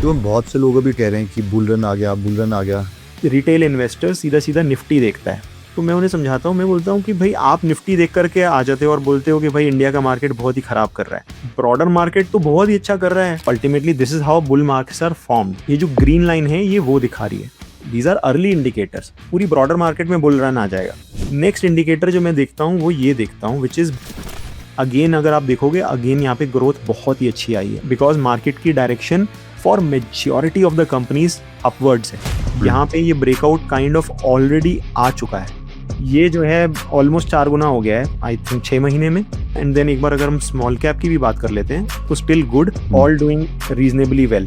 क्यों बहुत से लोग अभी कह रहे हैं कि बुल रन आ गया, बुल रन आ गया। रिटेल इन्वेस्टर सीधा सीधा निफ्टी देखता है, तो मैं उन्हें समझाता हूँ, मैं बोलता हूँ कि भाई आप निफ्टी देख करके आ जाते हो और बोलते हो कि भाई इंडिया का मार्केट बहुत ही खराब कर रहा है। ब्रॉडर मार्केट तो बहुत ही अच्छा कर रहा है। Ultimately this is how bull markets are formed. ये जो ग्रीन लाइन है ये वो दिखा रही है। These are early indicators. पूरी ब्रॉडर मार्केट में बुल रन आ जाएगा। नेक्स्ट इंडिकेटर जो मैं देखता हूँ वो ये देखता हूँ, विच इज अगेन, अगर आप देखोगे अगेन यहाँ पे ग्रोथ बहुत ही अच्छी आई है, बिकॉज मार्केट की direction for majority of the companies upwards है। यहाँ पे ये ब्रेकआउट काइंड ऑफ ऑलरेडी आ चुका है। ये जो है ऑलमोस्ट 4 गुना हो गया है आई थिंक 6 महीने में। एंड देन एक बार अगर हम स्मॉल कैप की भी बात कर लेते हैं तो still good, all doing reasonably well.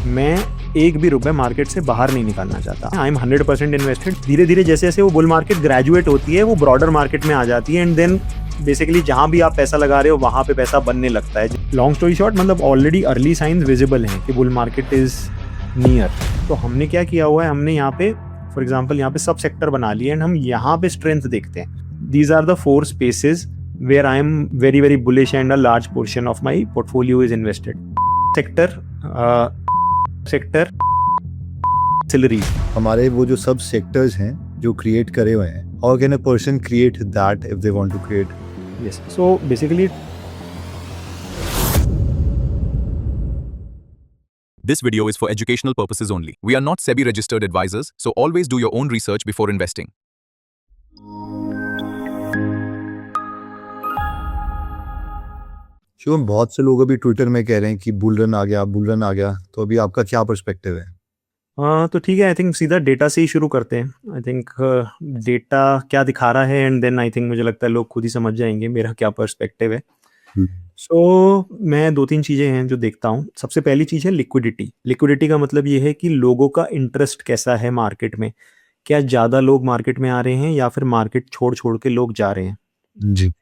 मैं एक भी रुपए मार्केट से बाहर नहीं निकालना चाहता। आई एम 100% इन्वेस्टेड। धीरे धीरे जैसे जैसे वो बुल मार्केट ग्रेजुएट होती है वो ब्रॉडर मार्केट में आ जाती है, एंड देन बेसिकली जहां भी आप पैसा लगा रहे हो वहां पे पैसा बनने लगता है। लॉन्ग स्टोरी शॉर्ट, मतलब ऑलरेडी अर्ली साइंस विजिबल हैं कि बुल मार्केट इज नियर। तो हमने क्या किया हुआ है, हमने यहाँ पे फॉर एग्जांपल यहाँ पे सब सेक्टर बना लिए एंड हम यहाँ पे स्ट्रेंथ देखते हैं। These are the 4 spaces where I am very very bullish and a large portion of my portfolio is invested. Sector सिलरीज। हमारे वो जो सब सेक्टर्स हैं जो क्रिएट करे हुए हैं, how can a person create that if they want to create? Yes, so basically This video is for educational purposes only. We are not SEBI registered advisors, so always do your own research before investing. Shivam, बहुत से लोग अभी Twitter में कह रहे हैं कि bull run आ गया, बुल रन आ गया। तो अभी आपका क्या पर्सपेक्टिव है? हाँ, तो ठीक है। आई थिंक सीधा डेटा से ही शुरू करते हैं। आई थिंक डेटा क्या दिखा रहा है एंड देन आई थिंक मुझे लगता है लोग खुद ही समझ जाएंगे मेरा क्या पर्सपेक्टिव है। सो मैं 2-3 चीज़ें हैं जो देखता हूँ। सबसे पहली चीज़ है लिक्विडिटी। लिक्विडिटी का मतलब ये है कि लोगों का इंटरेस्ट कैसा है मार्केट में। क्या ज़्यादा लोग मार्केट में आ रहे हैं या फिर मार्केट छोड़ छोड़ के लोग जा रहे हैं। जी।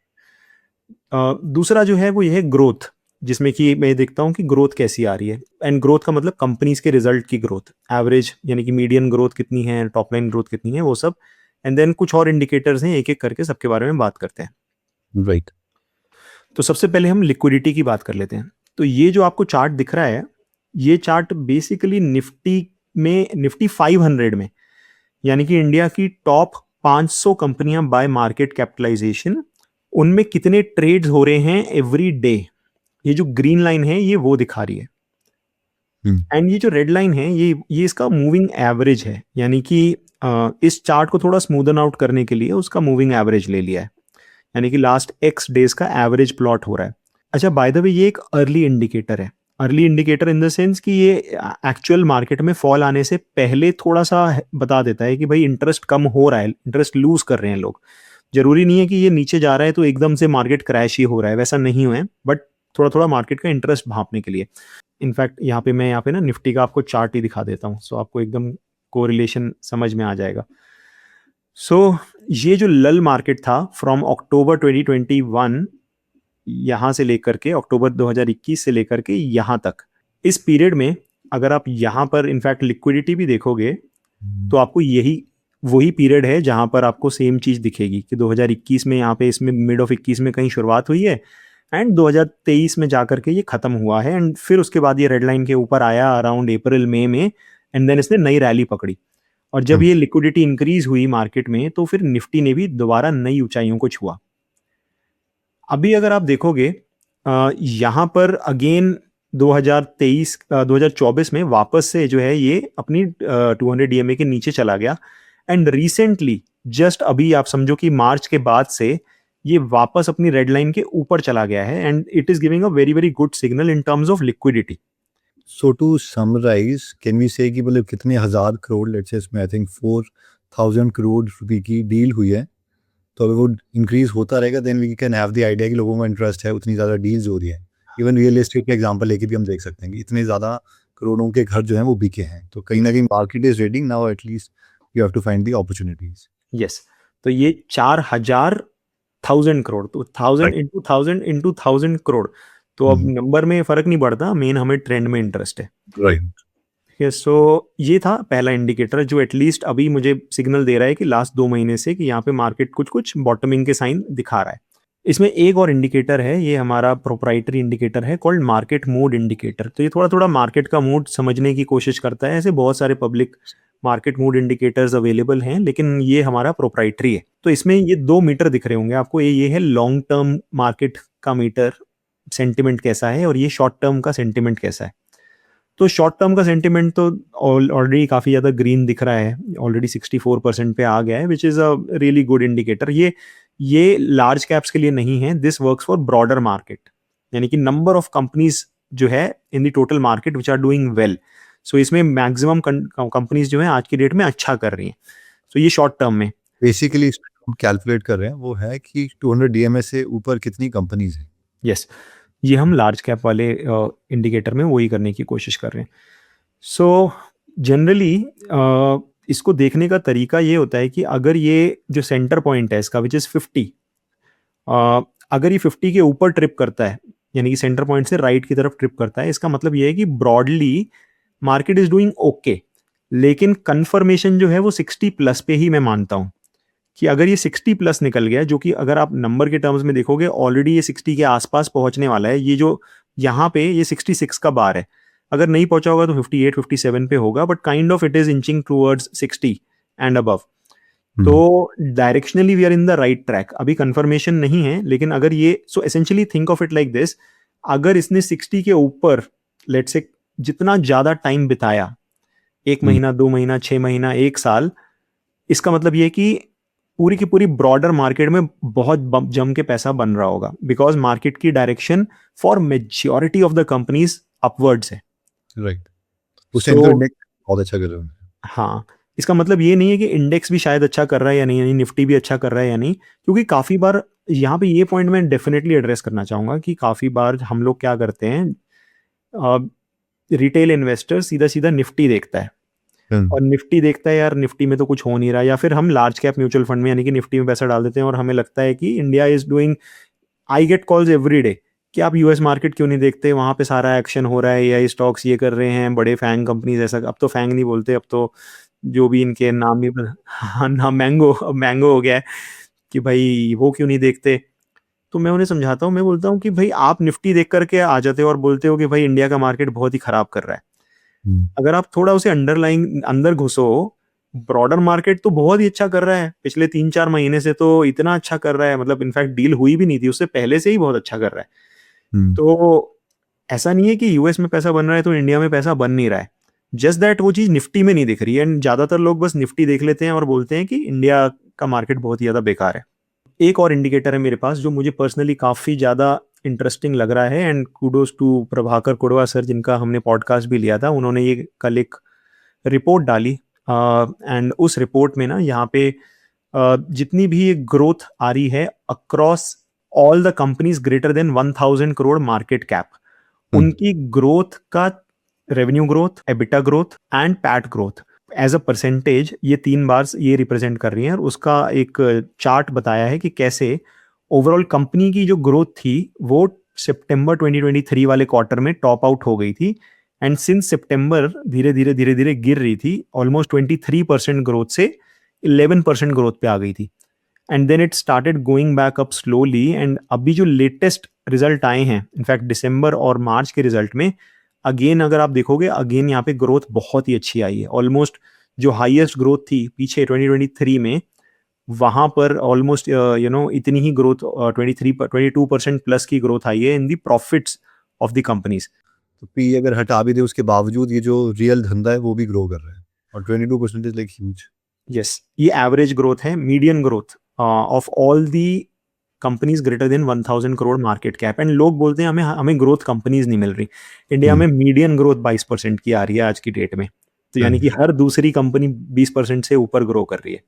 दूसरा जो है वो ये है ग्रोथ, जिसमें कि मैं देखता हूँ कि ग्रोथ कैसी आ रही है। एंड ग्रोथ का मतलब कंपनीज के रिजल्ट की ग्रोथ, एवरेज यानी कि मीडियन ग्रोथ कितनी है, टॉप लाइन ग्रोथ कितनी है, वो सब। एंड देन कुछ और इंडिकेटर्स हैं, एक एक करके सबके बारे में बात करते हैं। राइट। तो सबसे पहले हम लिक्विडिटी की बात कर लेते हैं। तो ये जो आपको चार्ट दिख रहा है, ये चार्ट बेसिकली निफ्टी 500 में, यानी कि इंडिया की टॉप 500 कंपनियां बाय मार्केट कैपिटलाइजेशन, उनमें कितने ट्रेड्स हो रहे हैं एवरी डे। ये जो ग्रीन लाइन है ये वो दिखा रही है। एंड ये जो रेड लाइन है ये इसका मूविंग एवरेज है, यानी कि इस चार्ट को थोड़ा स्मूदन आउट करने के लिए उसका मूविंग एवरेज ले लिया है, यानी कि लास्ट एक्स डेज का एवरेज प्लॉट हो रहा है। अच्छा, बाय द वे ये एक अर्ली इंडिकेटर है। Early indicator in the sense कि ये एक्चुअल मार्केट में फॉल आने से पहले थोड़ा सा बता देता है कि भाई इंटरेस्ट कम हो रहा है, इंटरेस्ट लूज कर रहे हैं लोग। जरूरी नहीं है कि ये नीचे जा रहा है तो एकदम से मार्केट क्रैश ही हो रहा है, वैसा नहीं हुआ है, बट थोड़ा थोड़ा मार्केट का इंटरेस्ट भांपने के लिए। इनफैक्ट यहाँ पे ना निफ्टी का आपको चार्ट ही दिखा देता हूँ, सो आपको एकदम कोरिलेशन समझ में आ जाएगा। सो ये जो लल मार्केट था फ्रॉम अक्टूबर 2021 यहाँ से लेकर के अक्टूबर 2021 से लेकर के यहाँ तक, इस पीरियड में अगर आप यहाँ पर इनफैक्ट लिक्विडिटी भी देखोगे तो आपको वही पीरियड है जहाँ पर आपको सेम चीज़ दिखेगी कि 2021 में यहाँ पे इसमें मिड ऑफ 21 में कहीं शुरुआत हुई है एंड 2023 में जाकर के ये खत्म हुआ है। एंड फिर उसके बाद ये रेड लाइन के ऊपर आया अराउंड अप्रैल मई में, एंड देन इसने नई रैली पकड़ी। और जब ये लिक्विडिटी इंक्रीज हुई मार्केट में तो फिर निफ्टी ने भी दोबारा नई ऊंचाइयों को छुआ। अभी अगर आप देखोगे यहाँ पर अगेन 2024 में वापस से जो है ये अपनी 200 DMA के नीचे चला गया। एंड रिसेंटली जस्ट अभी आप समझो कि मार्च के बाद से ये वापस अपनी रेड लाइन के ऊपर चला गया है, and it is giving a very very good signal in terms of liquidity. So to summarise, can we say कि मतलब कितने हजार करोड़, लेट्स से इसमें आई थिंक 4000 करोड़ रुपए की डील हुई है, तो अगर वो इंक्रीज होता रहेगा then we can have the idea कि लोगों का इंटरेस्ट है, उतनी ज़्यादा डील्स हो रही है। इवन रियल एस्टेट का एग्जांपल लेके भी हम देख सकते हैं कि इतने ज़्यादा करोड़ों के घर जो हैं वो बिके हैं। तो कहीं ना कहीं market is reading now, at least you have to find the opportunities. Yes, तो ये 4,000 करोड़, तो 1000 इंटू 1000 इंटू 1000 करोड़, तो अब नंबर में फर्क नहीं पड़ता, मेन हमें ट्रेंड में इंटरेस्ट है। राइट। सो ये था पहला इंडिकेटर जो एटलीस्ट अभी मुझे सिग्नल दे रहा है कि लास्ट 2 महीने से कि यहाँ पे मार्केट कुछ कुछ बॉटमिंग के साइन दिखा रहा है। इसमें एक और इंडिकेटर है, ये हमारा प्रोप्राइटरी इंडिकेटर है कॉल्ड मार्केट मूड इंडिकेटर। तो ये थोड़ा थोड़ा मार्केट का मूड समझने की कोशिश करता है। ऐसे बहुत सारे public market mood indicators available हैं, लेकिन ये हमारा प्रोप्राइटरी है। तो इसमें ये 2 मीटर दिख रहे होंगे आपको, ये है लॉन्ग टर्म मार्केट का मीटर, सेंटिमेंट कैसा है, और ये शॉर्ट टर्म का सेंटिमेंट कैसा है। तो शॉर्ट टर्म का सेंटिमेंट तो ऑलरेडी काफ़ी ज़्यादा ग्रीन दिख रहा है, ऑलरेडी 64% पे आ गया है, which is a really good indicator. ये लार्ज कैप्स के लिए नहीं है, this works for broader market, यानी कि नंबर ऑफ कंपनीज जो है in the total market which are doing well. So इसमें मैक्सिमम कंपनीज जो है आज की डेट में अच्छा कर रही हैं। सो ये शॉर्ट टर्म में बेसिकली इसमें हम कैलकुलेट कर रहे हैं वो है कि 200 डीएमए से ऊपर कितनी कंपनीज हैं। यस, ये हम लार्ज कैप वाले इंडिकेटर में वही करने की कोशिश कर रहे हैं। सो जनरली इसको देखने का तरीका ये होता है कि अगर ये जो सेंटर पॉइंट है इसका विच इज़ 50, अगर ये 50 के ऊपर ट्रिप करता है, यानी कि सेंटर पॉइंट से राइट की तरफ ट्रिप करता है, इसका मतलब ये है कि broadly market is doing okay. लेकिन कन्फर्मेशन जो है वो 60 प्लस पे ही मैं मानता हूँ कि अगर ये 60 प्लस निकल गया, जो कि अगर आप नंबर के टर्म्स में देखोगे ऑलरेडी ये 60 के आसपास पहुंचने वाला है, ये जो यहाँ पे ये 66 का बार है, अगर नहीं पहुंचा होगा तो 58 57 पे होगा, but kind of it is inching towards 60 and above. तो directionally we are in the right track. अभी कंफर्मेशन नहीं है, लेकिन अगर ये, so essentially think of it like this, अगर इसने 60 के ऊपर लेट्स से जितना ज्यादा टाइम बिताया, 1 महीना 2 महीना 6 महीना 1 साल, इसका मतलब ये कि पूरी की पूरी ब्रॉडर मार्केट में बहुत जम के पैसा बन रहा होगा, बिकॉज मार्केट की direction for majority of the companies upwards है। राइट, उससे इंडेक्स बहुत अच्छा कर रहे हैं। हाँ, इसका मतलब ये नहीं है कि इंडेक्स भी शायद अच्छा कर रहा है या नहीं, यानी निफ्टी भी अच्छा कर रहा है या नहीं, क्योंकि काफ़ी बार यहाँ पे ये पॉइंट मैं डेफिनेटली एड्रेस करना चाहूँगा कि काफ़ी बार हम लोग क्या करते हैं, रिटेल इन्वेस्टर सीधा सीधा निफ्टी देखता है और निफ्टी देखता है यार निफ्टी में तो कुछ हो नहीं रहा, या फिर हम लार्ज कैप म्यूचुअल फंड में यानी कि निफ्टी में पैसा डाल देते हैं और हमें लगता है कि India is doing, I get calls every day कि आप यूएस मार्केट क्यों नहीं देखते, वहाँ पे सारा एक्शन हो रहा है, एआई स्टॉक्स ये कर रहे हैं, बड़े फैंग कंपनीज, ऐसा, अब तो फैंग नहीं बोलते, अब तो जो भी इनके नाम भी, हाँ नाम मैंगो हो गया है, कि भाई वो क्यों नहीं देखते। तो मैं उन्हें समझाता हूँ, मैं बोलता हूँ कि भाई आप निफ्टी देख करके आ जाते हो और बोलते हो कि भाई इंडिया का मार्केट बहुत ही खराब कर रहा है। अगर आप थोड़ा उसे अंडरलाइन अंदर घुसो, ब्रॉडर मार्केट तो बहुत ही अच्छा कर रहा है, पिछले 3-4 महीने से तो इतना अच्छा कर रहा है, मतलब इनफैक्ट डील हुई भी नहीं थी उससे पहले से ही बहुत अच्छा कर रहा है। तो ऐसा नहीं है कि यूएस में पैसा बन रहा है तो इंडिया में पैसा बन नहीं रहा है, जस्ट दैट वो चीज निफ्टी में नहीं दिख रही है। एंड ज्यादातर लोग बस निफ्टी देख लेते हैं और बोलते हैं कि इंडिया का मार्केट बहुत ही ज्यादा बेकार है। एक और इंडिकेटर है मेरे पास जो मुझे पर्सनली काफी ज्यादा इंटरेस्टिंग लग रहा है, and kudos to Prabhakar Kudva sir, जिनका हमने पॉडकास्ट भी लिया था, उन्होंने ये कल एक रिपोर्ट डाली, एंड उस रिपोर्ट में ना यहाँ पे जितनी भी ग्रोथ आ रही है across all the companies greater than 1000 crore market cap, उनकी ग्रोथ का revenue growth, EBITDA growth and PAT growth as a percentage, ये 3 बार ये रिप्रेजेंट कर रही है। और उसका एक चार्ट बताया है कि कैसे ओवरऑल कंपनी की जो ग्रोथ थी वो सितंबर 2023 वाले क्वार्टर में टॉप आउट हो गई थी, एंड सिंस सितंबर धीरे धीरे गिर रही थी, ऑलमोस्ट 23% ग्रोथ से 11% ग्रोथ पे आ गई थी, and then it started going back up slowly. And अभी जो लेटेस्ट रिजल्ट आए हैं, इनफैक्ट दिसंबर और मार्च के रिजल्ट में अगेन अगर आप देखोगे, अगेन यहाँ पे ग्रोथ बहुत ही अच्छी आई है, ऑलमोस्ट जो हाईएस्ट ग्रोथ थी पीछे 2023 में, वहां पर ऑलमोस्ट इतनी ही ग्रोथ 22% प्लस की ग्रोथ आई है इन दी प्रॉफिट्स ऑफ द कंपनीज। तो पी अगर हटा भी दे उसके बावजूद ये जो रियल धंधा है वो भी ग्रो कर रहा है, और 22% इज लाइक ह्यूज। यस, ये एवरेज ग्रोथ है, median growth of all the companies greater than 1000 crore market cap. And लोग बोलते हैं हमें ग्रोथ कंपनीज नहीं मिल रही, इंडिया में मीडियन ग्रोथ 22% की आ रही है आज की डेट में, तो यानी कि हर दूसरी कंपनी 20% से ऊपर ग्रो कर रही है।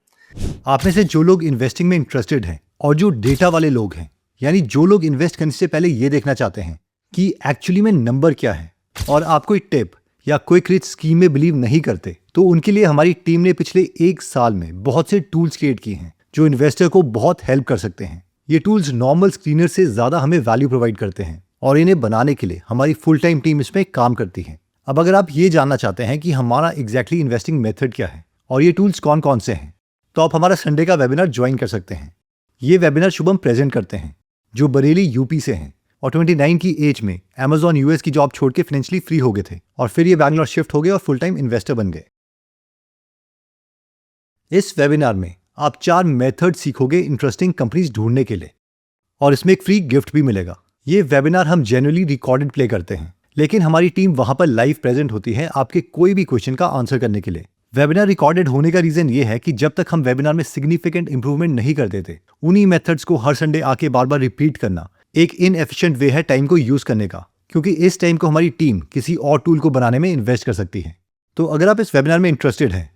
आप में से जो लोग इन्वेस्टिंग में इंटरेस्टेड हैं और जो डेटा वाले लोग हैं, यानी जो लोग इन्वेस्ट करने से पहले ये देखना चाहते हैं कि एक्चुअली में नंबर क्या है, और आप कोई टिप या क्विक रिच स्कीम में बिलीव नहीं करते, तो उनके लिए हमारी टीम ने पिछले 1 साल में बहुत से टूल्स क्रिएट किए हैं जो इन्वेस्टर को बहुत हेल्प कर सकते हैं। ये टूल्स नॉर्मल स्क्रीनर से ज्यादा हमें वैल्यू प्रोवाइड करते हैं, और इन्हें बनाने के लिए हमारी फुल टाइम टीम इसमें काम करती है। अब अगर आप ये जानना चाहते हैं कि हमारा एग्जैक्टली इन्वेस्टिंग मेथड क्या है और ये टूल्स कौन कौन से हैं, तो आप हमारा संडे का वेबिनार ज्वाइन कर सकते हैं। ये वेबिनार शुभम प्रेजेंट करते हैं, जो बरेली यूपी से हैं और 29 की एज में Amazon यूएस की जॉब छोड़ के फाइनेंशियली फ्री हो गए थे और फिर ये बैंगलोर शिफ्ट हो गए और फुल टाइम इन्वेस्टर बन गए। इस वेबिनार में आप 4 मेथड सीखोगे इंटरेस्टिंग कंपनीज ढूंढने के लिए और इसमें एक फ्री गिफ्ट भी मिलेगा। ये वेबिनार हम जेन्युइनली रिकॉर्डेड प्ले करते हैं, लेकिन हमारी टीम वहां पर लाइव प्रेजेंट होती है आपके कोई भी क्वेश्चन का आंसर करने के लिए। वेबिनार रिकॉर्डेड होने का रीजन ये है कि जब तक हम वेबिनार में सिग्निफिकेंट इंप्रूवमेंट नहीं कर देते, उन्हीं मेथड्स को हर संडे आके बार बार रिपीट करना एक इनएफिशिएंट वे है टाइम को यूज करने का, क्योंकि इस टाइम को हमारी टीम किसी और टूल को बनाने में इन्वेस्ट कर सकती है। तो अगर आप इस वेबिनार में इंटरेस्टेड हैं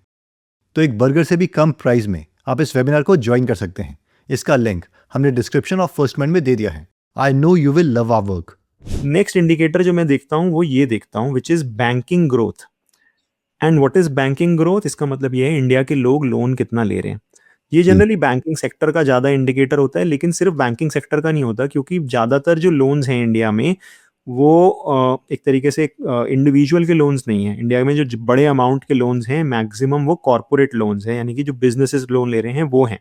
तो एक बर्गर से भी कम प्राइस में आप इस वेबिनार को ज्वाइन कर सकते हैं। इसका लिंक हमने डिस्क्रिप्शन और फर्स्ट कमेंट में दे दिया है। I know you will love our work. Next indicator जो मैं देखता हूँ वो ये देखता हूँ which is banking growth. And what is banking growth? इसका मतलब ये है इंडिया के लोग लोन कितना ले रहे हैं। ये जनरली बैंकिंग सेक्टर का ज़्यादा इंडिकेटर होता है, लेकिन सिर्फ बैंकिंग सेक्टर का नहीं होता, क्योंकि ज़्यादातर जो लोन्स हैं इंडिया में वो एक तरीके से इंडिविजुअल के लोन्स नहीं है। इंडिया में जो बड़े अमाउंट के लोन्स हैं मैक्सिमम वो कॉर्पोरेट लोन्स हैं, यानी कि जो बिजनेसेस लोन ले रहे हैं वो हैं।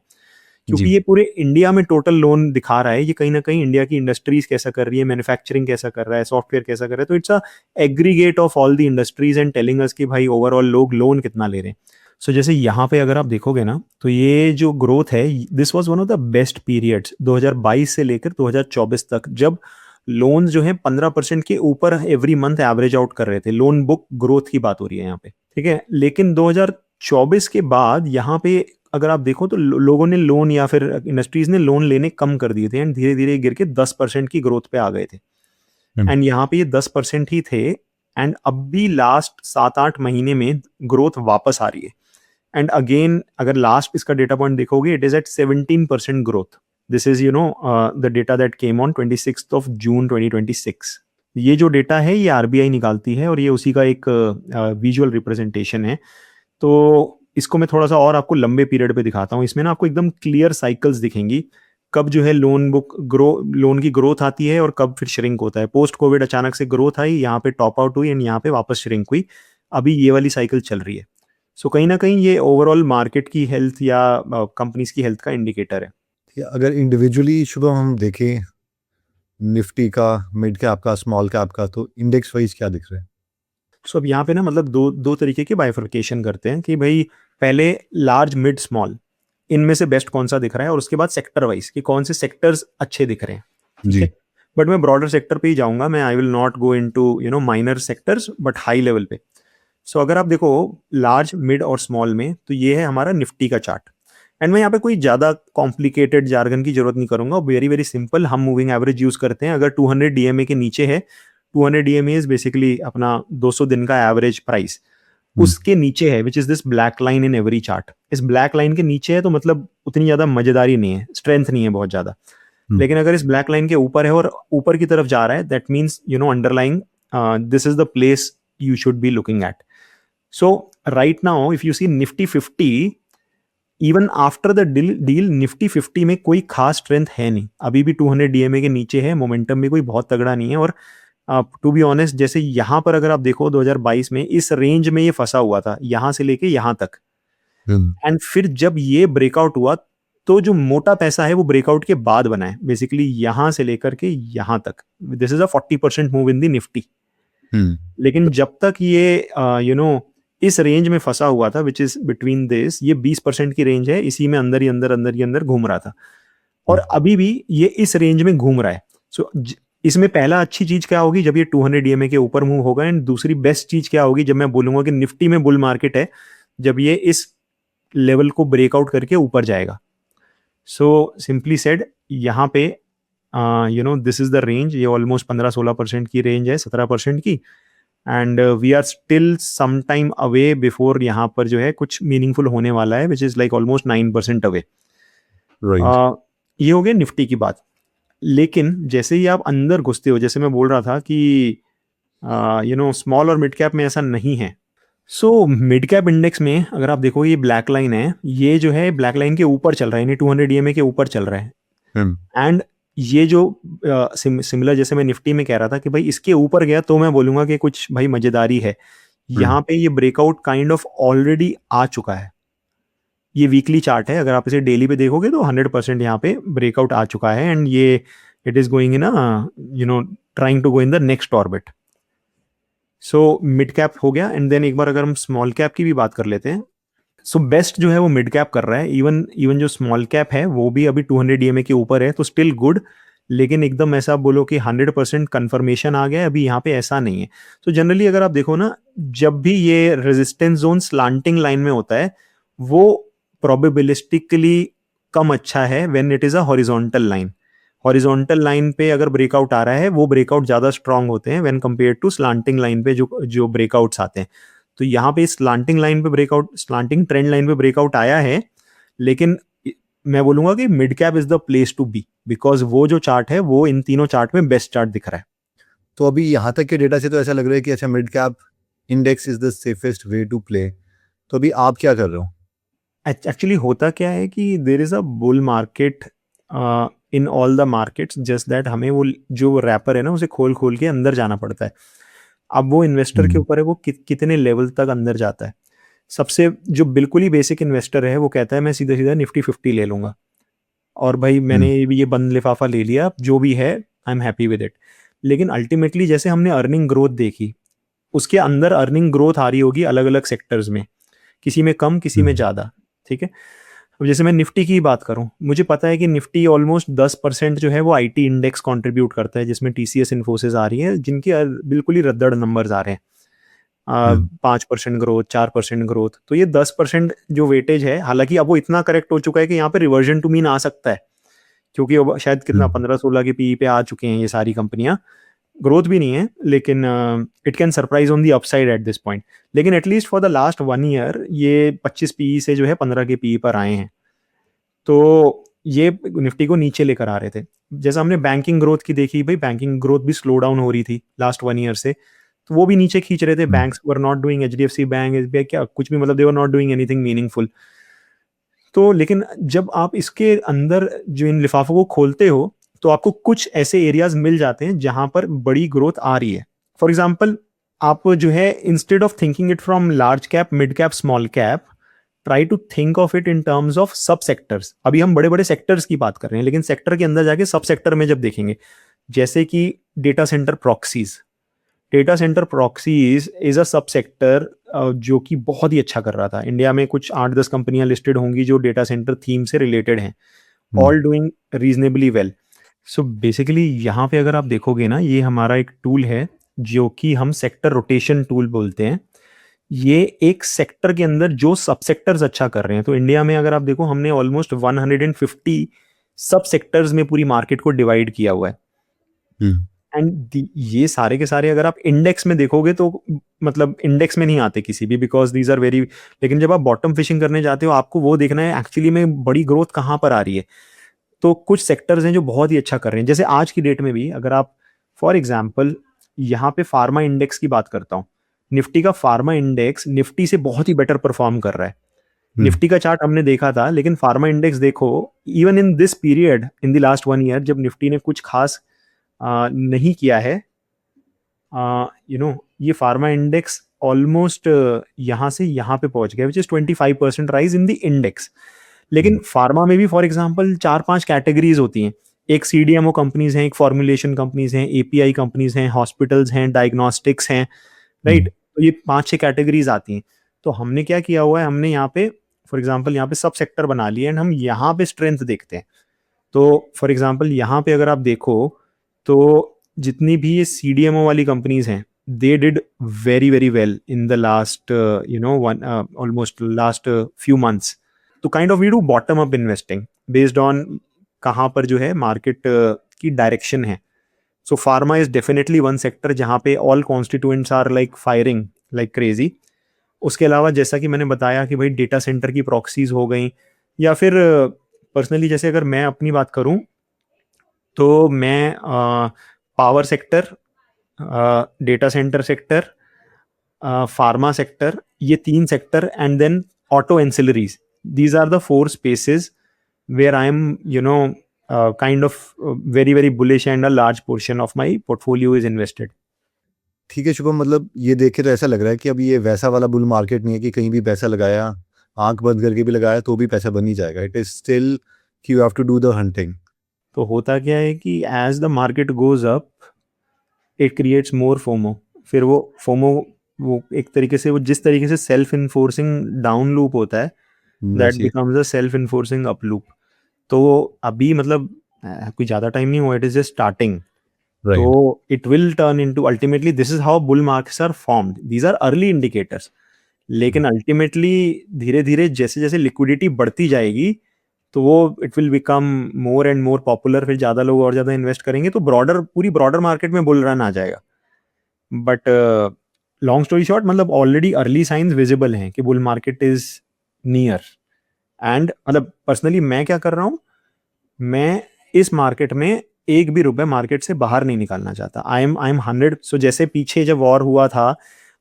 क्योंकि ये पूरे इंडिया में टोटल लोन दिखा रहा है, ये कहीं ना कहीं इंडिया की इंडस्ट्रीज कैसा कर रही है, मैन्युफैक्चरिंग कैसा कर रहा है, सॉफ्टवेयर कैसा कर रहा है। तो it's a aggregate of all the industries and telling us कि भाई ओवरऑल लोग लोन कितना ले रहे हैं। सो जैसे यहाँ पे अगर आप देखोगे ना, तो ये जो ग्रोथ है this was one of the best periods 2022 से लेकर 2024 तक, जब लोन जो है 15% के ऊपर एवरी मंथ एवरेज आउट कर रहे थे। लोन बुक ग्रोथ की बात हो रही है यहाँ पे, ठीक है। लेकिन 2024 के बाद यहाँ पे अगर आप देखो तो लोगों ने लोन या फिर इंडस्ट्रीज ने लोन लेने कम कर दिए थे एंड धीरे धीरे गिर के 10% की ग्रोथ पे आ गए थे। एंड यहाँ पे ये 10% ही थे एंड अब भी लास्ट 7-8 महीने में ग्रोथ वापस आ रही है। एंड अगेन अगर लास्ट इसका डेटा पॉइंट देखोगे, it is at 17% growth. This is the data that came on 26th of June 2026। ये जो डेटा है ये आरबीआई निकालती है और ये उसी का एक विजुअल रिप्रेजेंटेशन है। तो इसको मैं थोड़ा सा और आपको लंबे पीरियड पे दिखाता हूँ। इसमें ना आपको एकदम क्लियर साइकिल्स दिखेंगी, कब जो है लोन की ग्रोथ आती है और कब फिर श्रिंक होता है। पोस्ट कोविड अचानक से ग्रोथ आई, यहाँ पे टॉप आउट हुई एंड यहाँ पे वापस श्रिंक हुई। अभी ये वाली साइकिल चल रही है। सो कहीं ना कहीं ये ओवरऑल मार्केट की हेल्थ या कंपनीज की हेल्थ का इंडिकेटर है। अगर इंडिविजुअली शुभम हम देखें निफ्टी का, मिड कैप का, स्मॉल कैप का, तो इंडेक्स वाइज क्या दिख रहा है? सो अब यहाँ पे ना मतलब दो तरीके की बाइफर्केशन करते हैं कि भाई पहले लार्ज मिड स्मॉल इनमें से बेस्ट कौन सा दिख रहा है, और उसके बाद सेक्टर वाइज कि कौन से सेक्टर्स अच्छे दिख रहे हैं, ठीक है। बट मैं ब्रॉडर सेक्टर पे ही जाऊंगा, मैं I will not go into minor sectors but high level पे। सो अगर आप देखो लार्ज मिड और स्मॉल में, तो ये है हमारा निफ्टी का चार्ट। एंड मैं यहाँ पे कोई ज़्यादा कॉम्प्लिकेटेड जार्गन की जरूरत नहीं करूंगा, वेरी वेरी सिंपल। हम मूविंग एवरेज यूज करते हैं। अगर 200 DMA के नीचे है, 200 DMA इज बेसिकली अपना 200 दिन का एवरेज प्राइस, उसके नीचे है which is this black line in every chart. इस ब्लैक लाइन के नीचे है तो मतलब उतनी ज्यादा मजेदारी नहीं है, स्ट्रेंथ नहीं है बहुत ज्यादा। लेकिन अगर इस ब्लैक लाइन के ऊपर है और ऊपर की तरफ जा रहा है, that means underlying this is the place you should be looking at. So right now if you see Nifty 50, even after the deal Nifty 50 में कोई खास स्ट्रेंथ है नहीं, अभी भी 200 DMA के नीचे है, मोमेंटम भी कोई बहुत तगड़ा नहीं है। और टू बी ऑनेस्ट, जैसे यहाँ पर अगर आप देखो 2022 में इस रेंज में ये फंसा हुआ था, यहाँ से लेके यहाँ तक। एंड फिर जब ये ब्रेकआउट हुआ तो जो मोटा पैसा है वो ब्रेकआउट के बाद बना है, बेसिकली यहाँ से लेकर के यहाँ तक। This is a 40% move in the Nifty. लेकिन जब तक ये इस रेंज में फंसा हुआ था विच इज बिटवीन दिस, ये 20% की रेंज है, इसी में अंदर ही अंदर घूम रहा था और अभी भी ये इस रेंज में घूम रहा है। सो इसमें पहला अच्छी चीज क्या होगी, जब ये 200 DMA के ऊपर मूव होगा। एंड दूसरी बेस्ट चीज क्या होगी, जब मैं बोलूंगा कि निफ्टी में बुल मार्केट है, जब ये इस लेवल को ब्रेकआउट करके ऊपर जाएगा। सो सिंपली सेड यहाँ पे दिस इज द रेंज, ये ऑलमोस्ट 15-16% की रेंज है, 17% की। And we are still some time away before यहाँ पर जो है कुछ मीनिंगफुल होने वाला है, which is like almost 9% away. ये हो गया निफ्टी की बात। लेकिन जैसे ही आप अंदर घुसते हो, जैसे मैं बोल रहा था कि स्मॉल और मिड कैप में ऐसा नहीं है। सो मिड कैप इंडेक्स में अगर आप देखो, ये ब्लैक लाइन है, ये जो है ब्लैक लाइन के ऊपर चल रहा है, यानी 200 DMA के ऊपर चल रहा है। एंड ये जो सिमिलर जैसे मैं निफ्टी में कह रहा था कि भाई इसके ऊपर गया तो मैं बोलूंगा कि कुछ भाई मजेदारी है। यहाँ पे ये ब्रेकआउट काइंड ऑफ ऑलरेडी आ चुका है। ये वीकली चार्ट है, अगर आप इसे डेली पे देखोगे तो 100% यहाँ पे ब्रेकआउट आ चुका है। एंड ये It is going in a trying to go in the next orbit. So mid cap हो गया, एंड देन एक बार अगर हम स्मॉल कैप की भी बात कर लेते हैं, सो बेस्ट जो है वो मिड कैप कर रहा है, इवन जो स्मॉल कैप है वो भी अभी 200 EMA के ऊपर है, तो स्टिल गुड, लेकिन एकदम ऐसा बोलो कि 100% कंफर्मेशन आ गया है, अभी यहाँ पे ऐसा नहीं है. तो जनरली अगर आप देखो ना, जब भी ये रेजिस्टेंस जोन स्लांटिंग लाइन में होता है, वो प्रोबेबिलिस्टिकली कम अच्छा है when it is a horizontal line. Horizontal line पे अगर ब्रेकआउट आ रहा है, वो ब्रेकआउट ज्यादा स्ट्रांग होते हैं when compare to slanting line पे जो ब्रेकआउट्स आते हैं. तो यहाँ पे स्लांटिंग लाइन पे ब्रेकआउट, स्लांटिंग ट्रेंड लाइन पे ब्रेकआउट आया है, लेकिन मैं बोलूंगा कि mid cap is the place to be, because वो जो चार्ट है वो इन तीनों चार्ट में बेस्ट चार्ट दिख रहा है. तो अभी यहाँ तक के डेटा से तो ऐसा लग रहा है कि अच्छा mid cap index is the safest way to play. तो अभी आप क्या कर रहे हो? एक्चुअली होता क्या है कि there is a bull market in all the markets, just that हमें वो जो रैपर है ना उसे खोल खोल के अंदर जाना पड़ता है. अब वो इन्वेस्टर के ऊपर है वो कितने लेवल तक अंदर जाता है. सबसे जो बिल्कुल ही बेसिक इन्वेस्टर है वो कहता है मैं सीधा सीधा निफ्टी 50 ले लूंगा, और भाई मैंने ये बंद लिफाफा ले लिया, जो भी है I am happy with it. लेकिन अल्टीमेटली जैसे हमने अर्निंग ग्रोथ देखी, उसके अंदर अर्निंग ग्रोथ आ रही होगी अलग अलग सेक्टर्स में, किसी में कम किसी में ज़्यादा. ठीक है, अब जैसे मैं निफ्टी की बात करूं, मुझे पता है कि निफ्टी ऑलमोस्ट 10% जो है वो आईटी इंडेक्स कंट्रीब्यूट करता है, जिसमें टीसीएस इन्फोसिस आ रही है, जिनके बिल्कुल ही रद्दड़ नंबर्स आ रहे हैं. 5% ग्रोथ, 4% ग्रोथ, तो ये 10% जो वेटेज है, हालांकि अब वो इतना करेक्ट हो चुका है कि यहाँ पे रिवर्जन टू मीन आ सकता है, क्योंकि अब शायद कितना 15-16 के पीई पे आ चुके हैं ये सारी कंपनियां. ग्रोथ भी नहीं है, लेकिन it can surprise on the upside at this point. लेकिन at least for the last 1 year ये 25 पीई से जो है 15 के पीई पर आए हैं, तो ये निफ्टी को नीचे लेकर आ रहे थे. जैसा हमने बैंकिंग ग्रोथ की देखी, भाई बैंकिंग ग्रोथ भी स्लो डाउन हो रही थी लास्ट 1 ईयर से, तो वो भी नीचे खींच रहे थे. Banks were not doing, HDFC bank, SBI, क्या कुछ भी, मतलब they were not doing anything meaningful. तो लेकिन जब आप इसके अंदर जो इन लिफाफों को खोलते हो, तो आपको कुछ ऐसे एरियाज मिल जाते हैं जहां पर बड़ी ग्रोथ आ रही है. फॉर एग्जाम्पल, आप जो है instead of thinking it from large cap, mid cap, small cap, try to think of it in terms of sub sectors. अभी हम बड़े बड़े सेक्टर्स की बात कर रहे हैं, लेकिन सेक्टर के अंदर जाके सब सेक्टर में जब देखेंगे, जैसे कि data centre proxies, data centre proxies is a सब सेक्टर जो कि बहुत ही अच्छा कर रहा था. इंडिया में कुछ 8-10 कंपनियां लिस्टेड होंगी जो डेटा सेंटर थीम से रिलेटेड हैं, all doing reasonably well. So basically यहाँ पे अगर आप देखोगे ना, ये हमारा एक टूल है जो कि हम सेक्टर रोटेशन टूल बोलते हैं. ये एक सेक्टर के अंदर जो सब सेक्टर्स अच्छा कर रहे हैं, तो इंडिया में अगर आप देखो, हमने ऑलमोस्ट 150 सब सेक्टर्स में पूरी मार्केट को डिवाइड किया हुआ है. एंड ये सारे के सारे अगर आप इंडेक्स में देखोगे तो मतलब इंडेक्स में नहीं आते किसी भी, बिकॉज दीज आर वेरी, लेकिन जब आप बॉटम फिशिंग करने जाते हो, आपको वो देखना है एक्चुअली में बड़ी ग्रोथ कहाँ पर आ रही है. तो कुछ सेक्टर्स हैं जो बहुत ही अच्छा कर रहे हैं. जैसे आज की डेट में भी अगर आप फॉर एग्जांपल यहाँ पे फार्मा इंडेक्स की बात करता हूँ, निफ्टी का फार्मा इंडेक्स निफ्टी से बहुत ही बेटर परफॉर्म कर रहा है. निफ्टी का चार्ट हमने देखा था, लेकिन फार्मा इंडेक्स देखो, even in this period in the last 1 year, जब निफ्टी ने कुछ खास नहीं किया है, ये फार्मा इंडेक्स ऑलमोस्ट यहाँ से यहाँ पे पहुंच गया, which is 25% rise in the index. लेकिन फार्मा में भी फॉर एग्जांपल 4-5 कैटेगरीज होती हैं. एक सीडीएमओ कंपनीज हैं, एक फॉर्मुलेशन कंपनीज हैं, एपीआई कंपनीज हैं, हॉस्पिटल्स हैं, डायग्नोस्टिक्स हैं, राइट. तो ये 5-6 कैटेगरीज आती हैं. तो हमने क्या किया हुआ है, हमने यहाँ पे फॉर एग्जांपल यहाँ पे सब सेक्टर बना लिए, एंड हम यहाँ पे स्ट्रेंथ देखते हैं. तो फॉर एग्जांपल यहाँ पे अगर आप देखो, तो जितनी भी ये सीडीएमओ वाली कंपनीज हैं, they did very very well in the last almost last few months. तो kind of we do bottom up investing based on कहाँ पर जो है मार्केट की डायरेक्शन है. So pharma is definitely one sector जहाँ पे all constituents are like firing like crazy. उसके अलावा जैसा कि मैंने बताया कि भाई डेटा सेंटर की प्रॉक्सीज हो गई, या फिर पर्सनली जैसे अगर मैं अपनी बात करूं, तो मैं power sector, data center sector, pharma sector, ये 3 sector, and then auto ancillaries, these are the 4 spaces where I am kind of very very bullish, and a large portion of my portfolio is invested. ठीक है शुभम, मतलब ये देख के तो ऐसा लग रहा है कि अब ये वैसा वाला बुल मार्केट नहीं है कि कहीं भी पैसा लगाया, आंख बंद करके भी लगाया तो भी पैसा बन ही जाएगा. इट इज स्टिल कि you have to do the hunting. तो होता क्या है कि as the market goes up it creates more FOMO. फिर वो फोमो वो एक तरीके से वो जिस तरीके से सेल्फ इन्फोर्सिंग डाउन लूप होता है दैट वैसे becomes a self enforcing up loop. तो अभी मतलब कोई ज़्यादा टाइम नहीं हुआ, it is just starting. Right तो it will turn into ultimately this is how bull markets are formed, these are early indicators. लेकिन अल्टीमेटली धीरे धीरे जैसे जैसे लिक्विडिटी बढ़ती जाएगी तो वो it will become more and more popular, फिर ज़्यादा लोग और ज़्यादा इन्वेस्ट करेंगे तो पूरी ब्रॉडर मार्केट में बुल रन आ जाएगा। बट लॉन्ग स्टोरी शॉर्ट, मतलब ऑलरेडी अर्ली साइंस विजिबल हैं कि bull market is near. And मतलब पर्सनली मैं क्या कर रहा हूँ, मैं इस मार्केट में एक भी रुपए मार्केट से बाहर नहीं निकालना चाहता। आई एम 100। सो जैसे पीछे जब वॉर हुआ था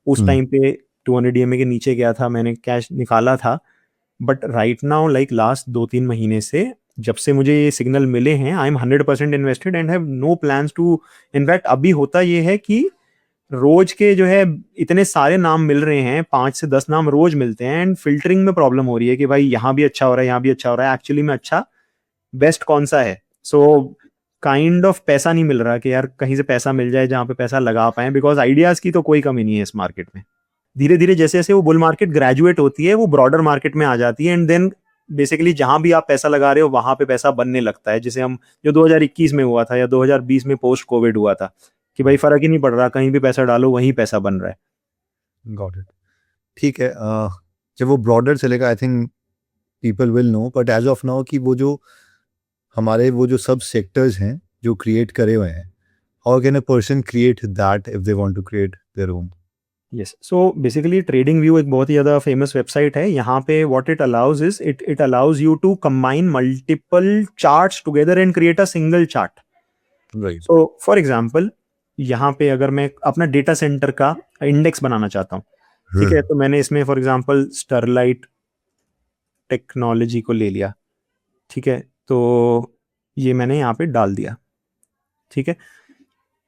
उस टाइम पे 200 DMA के नीचे गया था, मैंने कैश निकाला था। But right now like last 2-3 महीने से जब से मुझे ये सिग्नल मिले हैं I am 100% invested and have no plans to. In fact अभी होता ये है कि रोज के जो है इतने सारे नाम मिल रहे हैं, 5 से 10 नाम रोज मिलते हैं एंड फिल्टरिंग में प्रॉब्लम हो रही है कि भाई यहाँ भी अच्छा हो रहा है, यहाँ भी अच्छा हो रहा है, एक्चुअली में अच्छा बेस्ट कौन सा है। सो काइंड ऑफ पैसा नहीं मिल रहा कि यार कहीं से पैसा मिल जाए जहाँ पे पैसा लगा पाए, बिकॉज आइडियाज की तो कोई कमी नहीं है इस मार्केट में। धीरे धीरे जैसे जैसे वो बुल मार्केट ग्रेजुएट होती है वो ब्रॉडर मार्केट में आ जाती है एंड देन बेसिकली जहां भी आप पैसा लगा रहे हो वहां पे पैसा बनने लगता है। जैसे हम जो 2021 में हुआ था या 2020 में पोस्ट कोविड हुआ था कि भाई फर्क ही नहीं पड़ रहा, कहीं भी पैसा डालो वहीं पैसा बन रहा है। Got it. ठीक है, जब वो ब्रॉडर चलेगा I think people will know, but as of now कि वो जो हमारे वो जो सब सेक्टर्स हैं जो क्रिएट करे हुए हैं, how can a person create that if they want to create their own? Yes, so basically trading view एक बहुत ही ज़्यादा फेमस वेबसाइट है। यहाँ पे what it allows is it allows you to combine multiple charts together and create a single chart. Right. So for example यहाँ पे अगर मैं अपना डेटा सेंटर का इंडेक्स बनाना चाहता हूँ, ठीक है, तो मैंने इसमें फॉर एग्जांपल स्टरलाइट टेक्नोलॉजी को ले लिया, ठीक है, तो ये मैंने यहाँ पे डाल दिया, ठीक है।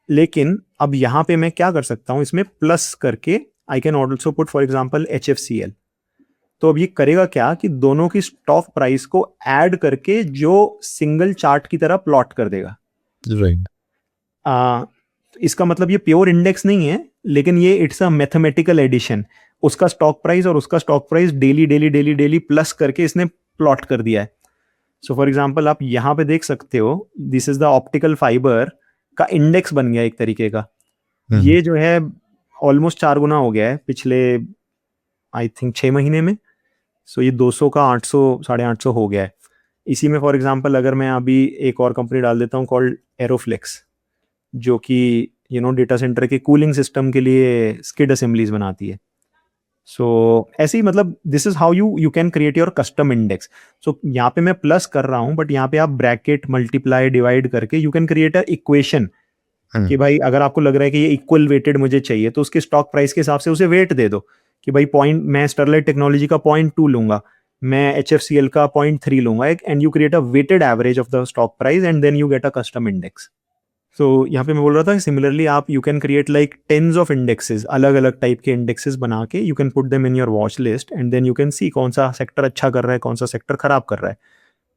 लेकिन अब यहाँ पे मैं क्या कर सकता हूँ, इसमें प्लस करके I can also put for example HFCL। तो अब ये करेगा क्या कि दोनों की स्टॉक प्राइस को ऐड करके जो सिंगल चार्ट की तरह प्लॉट कर देगा। राइट। इसका मतलब ये प्योर इंडेक्स नहीं है, लेकिन ये इट्स अ मैथमेटिकल एडिशन। उसका स्टॉक प्राइस और उसका stock price daily daily daily daily plus करके इसने प्लॉट कर दिया है। सो फॉर एग्जांपल आप यहाँ पे देख सकते हो, this is the optical fibre का इंडेक्स बन गया एक तरीके का। ये जो है ऑलमोस्ट 4 गुना हो गया है पिछले आई थिंक 6 महीने में। सो ये 200 का 800 850 हो गया है। इसी में फॉर एग्जांपल अगर मैं अभी एक और कंपनी डाल देता हूँ कॉल्ड एरोफ्लेक्स, जो कि डेटा सेंटर के कूलिंग सिस्टम के लिए स्किड असेंबलीज बनाती है। सो ऐसे ही मतलब this is how you can create your custom index. So यहाँ पे मैं प्लस कर रहा हूँ, बट यहाँ पे आप ब्रैकेट मल्टीप्लाई डिवाइड करके you can create a equation कि भाई अगर आपको लग रहा है कि ये इक्वल वेटेड मुझे चाहिए तो उसके स्टॉक प्राइस के हिसाब से उसे वेट दे दो कि भाई मैं स्टरलाइट टेक्नोलॉजी का 0.2 लूंगा, मैं HFCL का 0.3 लूंगा, and you create a weighted average of the stock price and then you get a custom index. तो यहाँ पे मैं बोल रहा था सिमिलरली आप you can create like tens of indexes, अलग अलग टाइप के इंडेक्सेस बना के you can put them in your watch list and then you can see कौन सा सेक्टर अच्छा कर रहा है, कौन सा सेक्टर खराब कर रहा है।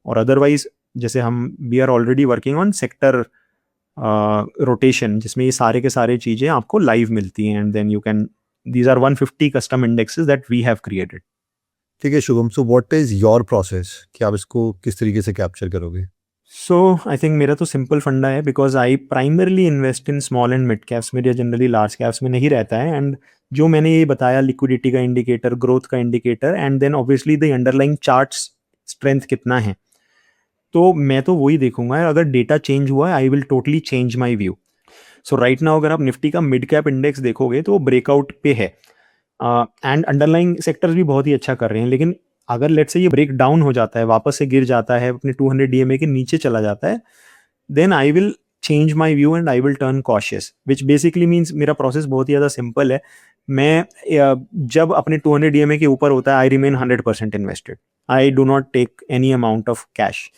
और अदरवाइज जैसे we are already working on sector rotation, जिसमें ये सारे के सारे चीज़ें आपको लाइव मिलती हैं and then you can, these are 150 custom indexes that we have created. ठीक है Shubham, so what is your process कि आप इसको किस तरीके से कैप्चर करोगे? सो आई थिंक मेरा तो सिंपल फंडा है, because I primarily invest in small and mid caps, मेरे जनरली लार्ज कैप्स में नहीं रहता है। एंड जो मैंने ये बताया लिक्विडिटी का इंडिकेटर, ग्रोथ का indicator and then obviously the underlying charts strength कितना है, तो मैं तो वही देखूंगा। अगर डेटा चेंज हुआ है आई will totally change my view. So right now अगर आप निफ्टी का मिड कैप इंडेक्स देखोगे तो वो ब्रेकआउट पे है एंड अंडरलाइंग सेक्टर्स भी बहुत ही अच्छा कर रहे हैं। लेकिन अगर लेट्स से ये ब्रेक डाउन हो जाता है, वापस से गिर जाता है, अपने 200 DMA के नीचे चला जाता है, then I will change my view and I will turn cautious, which basically means मेरा प्रोसेस बहुत ही ज़्यादा सिंपल है। मैं जब अपने 200 DMA के ऊपर होता है I remain 100% invested, I do not take any amount of cash.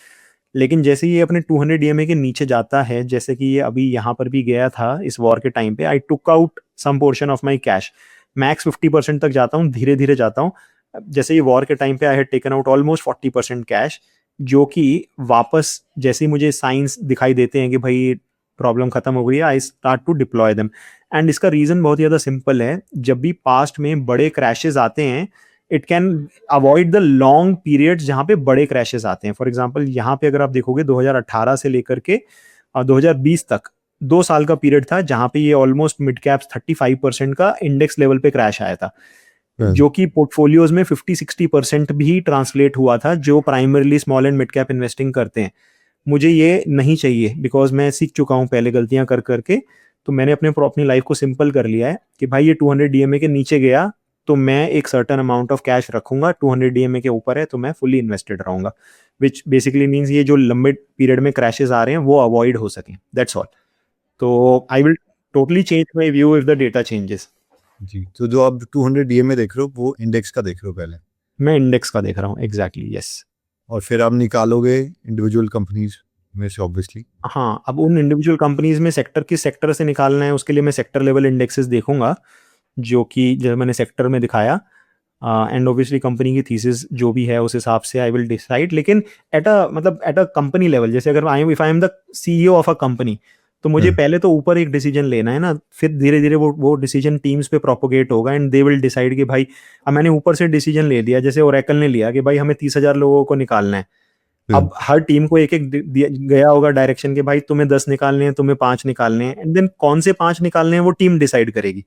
लेकिन जैसे ये अपने 200 DMA के नीचे जाता है, जैसे कि ये अभी यहाँ पर भी गया था इस वॉर के टाइम पे, I took out some portion of my cash, max 50% तक जाता हूँ, धीरे धीरे जाता हूँ। जैसे ये वॉर के टाइम पे I had taken out almost 40% cash जो कि वापस जैसे ही मुझे साइंस दिखाई देते हैं कि भाई प्रॉब्लम खत्म हो गई है, I start to deploy them. And इसका रीजन बहुत ज़्यादा सिंपल है, जब भी पास्ट में बड़े क्रैशेस आते हैं, it can avoid the long periods जहाँ पे बड़े क्रैशेस आते हैं। फॉर एग्जांपल यहाँ पे अगर आप देखोगे 2018 से लेकर के 2020 तक 2 साल का पीरियड था जहाँ पे ये ऑलमोस्ट मिड कैप्स 35% का इंडेक्स लेवल पे क्रैश आया था, जो कि पोर्टफोलियोज में 50-60% भी ट्रांसलेट हुआ था जो primarily small and mid cap investing करते हैं। मुझे ये नहीं चाहिए, बिकॉज मैं सीख चुका हूँ पहले गलतियां कर करके। तो मैंने अपनी लाइफ को सिंपल कर लिया है कि भाई ये 200 डीएमए के नीचे गया तो मैं एक सर्टन अमाउंट ऑफ कैश रखूंगा, 200 डीएमए के ऊपर है तो मैं फुली इन्वेस्टेड रहूंगा, विच बेसिकली मीन्स ये जो लंबे पीरियड में क्रैशेस आ रहे हैं वो अवॉइड हो सकें, दैट्स ऑल। तो I will totally change my view if the data changes. जी, तो जो आप 200 डीएमए देख रहे हो वो इंडेक्स का देख रहे हो पहले, मैं इंडेक्स का देख रहा हूँ, एग्जैक्टली, यस। और फिर आप निकालोगे इंडिविजुअल कंपनीज में से ऑब्वियसली। हाँ, अब उन इंडिविजुअल कंपनीज में सेक्टर किस सेक्टर से निकालना है उसके लिए मैं सेक्टर लेवल इंडेक्सेस देखूंगा, जो कि जब मैंने सेक्टर में दिखाया, एंड ऑब्वियसली कंपनी की थीसिस जो भी है उस हिसाब से आई विल डिसाइड। लेकिन एट अ कंपनी लेवल, जैसे अगर if I am the CEO of a company, तो मुझे पहले तो ऊपर एक डिसीजन लेना है ना, फिर धीरे धीरे वो डिसीजन टीम्स पे प्रोपोगेट होगा एंड दे विल डिसाइड कि भाई, अब मैंने ऊपर से डिसीजन ले लिया, जैसे ओरेकल ने लिया कि भाई हमें 30,000 लोगों को निकालना है। अब हर टीम को एक एक गया होगा डायरेक्शन के भाई तुम्हें 10 निकालने हैं, तुम्हें 5 निकालने हैं, एंड देन कौन से 5 निकालने हैं वो टीम डिसाइड करेगी।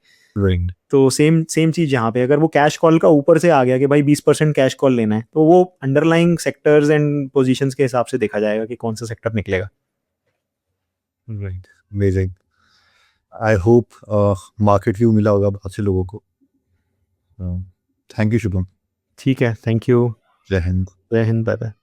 तो सेम चीज यहाँ पे, अगर वो कैश कॉल का ऊपर से आ गया कि भाई 20% कैश कॉल लेना है, तो वो अंडरलाइंग सेक्टर्स एंड पोजीशंस के हिसाब से देखा जाएगा कि कौन सा सेक्टर निकलेगा। Right, amazing. I hope market view मिला होगा बहुत से लोगों को। Thank you Shubham. ठीक है, थैंक यू। जय हिंद। जय हिंद, बाय बाय।